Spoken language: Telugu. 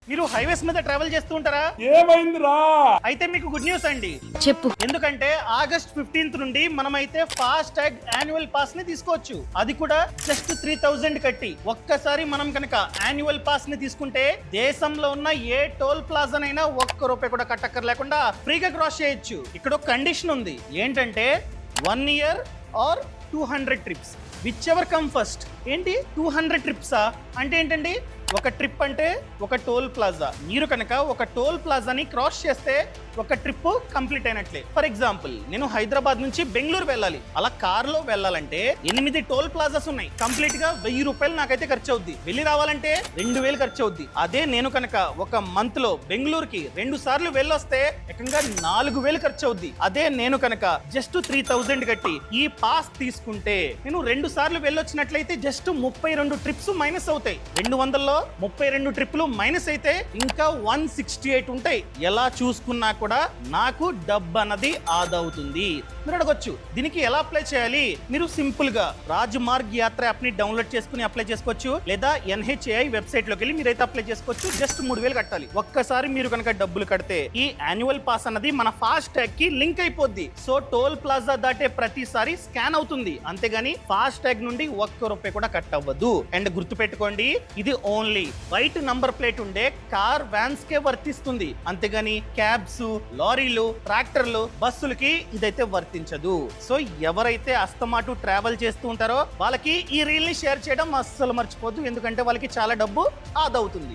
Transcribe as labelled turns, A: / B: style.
A: మీరు హైవేస్ మీద ట్రావెల్ చేస్తూ ఉంటారా?
B: ఏమైందిరా?
A: అయితే మీకు గుడ్ న్యూస్ అండి.
C: చెప్పు.
A: ఎందుకంటే ఆగస్ట్ 15th నుండి మనమైతే ఫాస్ట్ ట్యాగ్ యాన్యువల్ పాస్ ని తీసుకోవచ్చు. అది కూడా జస్ట్ 3000 కట్టి. ఒక్కసారి మనం కనుక యాన్యువల్ పాస్ ని తీసుకుంటే దేశంలో ఉన్న ఏ టోల్ ప్లాజానైనా ₹1 కూడా కట్టక్కర్ లేకుండా ఫ్రీగా క్రాస్ చేయొచ్చు. ఇక్కడ ఒక కండిషన్ ఉంది. ఏంటంటే 1 year or 200 trips, whichever come first. ఏంటి 200 ట్రిప్సా అంటే ఏంటండి? ఒక ట్రిప్ అంటే ఒక టోల్ ప్లాజా. మీరు కనుక ఒక టోల్ ప్లాజాని క్రాస్ చేస్తే ఒక ట్రిప్ కంప్లీట్ అయినట్లే. ఫర్ ఎగ్జాంపుల్, నేను హైదరాబాద్ నుంచి బెంగళూరు వెళ్ళాలి. అలా కారులో వెళ్ళాలంటే 8 టోల్ ప్లాజాస్ ఉన్నాయి. కంప్లీట్ గా ₹1000 నాకైతే ఖర్చు అవుద్ది. వెళ్ళి రావాలంటే 2000 ఖర్చు అవుద్ది. అదే నేను కనుక ఒక మంత్ లో బెంగళూరుకి 2 సార్లు వెళ్ళొస్తే ఏకంగా 4000 ఖర్చు అవుద్ది. అదే నేను కనుక జస్ట్ 3000 కట్టి ఈ పాస్ తీసుకుంటే నేను 2 సార్లు వెళ్ళొచ్చినట్లయితే జస్ట్ 32 ట్రిప్స్ మైనస్ అవుతాయి. 200లో 32 ట్రిప్లు మైనస్ అయితే ఇంకా 168 ఉంటాయి. ఎలా చూసుకున్నా కూడా నాకు డబ్బు అన్నది ఆదా అవుతుంది. మీరు అడగొచ్చు, దీనికి ఎలా అప్లై చేయాలి? మీరు సింపుల్ గా రాజమార్గ్ యాత్ర యాప్ ని డౌన్లోడ్ చేసుకుని అప్లై చేసుకోవచ్చు, లేదా NHAI వెబ్సైట్ లోకి వెళ్ళి మీరైతే అప్లై చేసుకోవచ్చు. జస్ట్ 3000 కట్టాలి. ఒక్కసారి మీరు కనుక డబ్బులు కడితే ఈ యాన్యువల్ పాస్ అన్నది మన ఫాస్ట్ ట్యాగ్ కి లింక్ అయిపోద్ది. సో టోల్ ప్లాజా దాటే ప్రతిసారి స్కాన్ అవుతుంది. అంతేగాని ఫాస్ట్ ట్యాగ్ నుండి ₹1 కూడా కట్ అవ్వదు. అండ్ గుర్తు పెట్టుకోండి, ఇది ఓన్లీ వైట్ నంబర్ ప్లేట్ ఉండే కార్ వ్యాన్స్ కే వర్తిస్తుంది. అంతేగాని క్యాబ్స్, లారీలు, ట్రాక్టర్లు, బస్సులకి ఇదైతే వర్తించదు. సో ఎవరైతే అస్తమాటు ట్రావెల్ చేస్తూ ఉంటారో వాళ్ళకి ఈ రీల్ ని షేర్ చేయడం అస్సలు మర్చిపోద్దు. ఎందుకంటే వాళ్ళకి చాలా డబ్బు ఆదా అవుతుంది.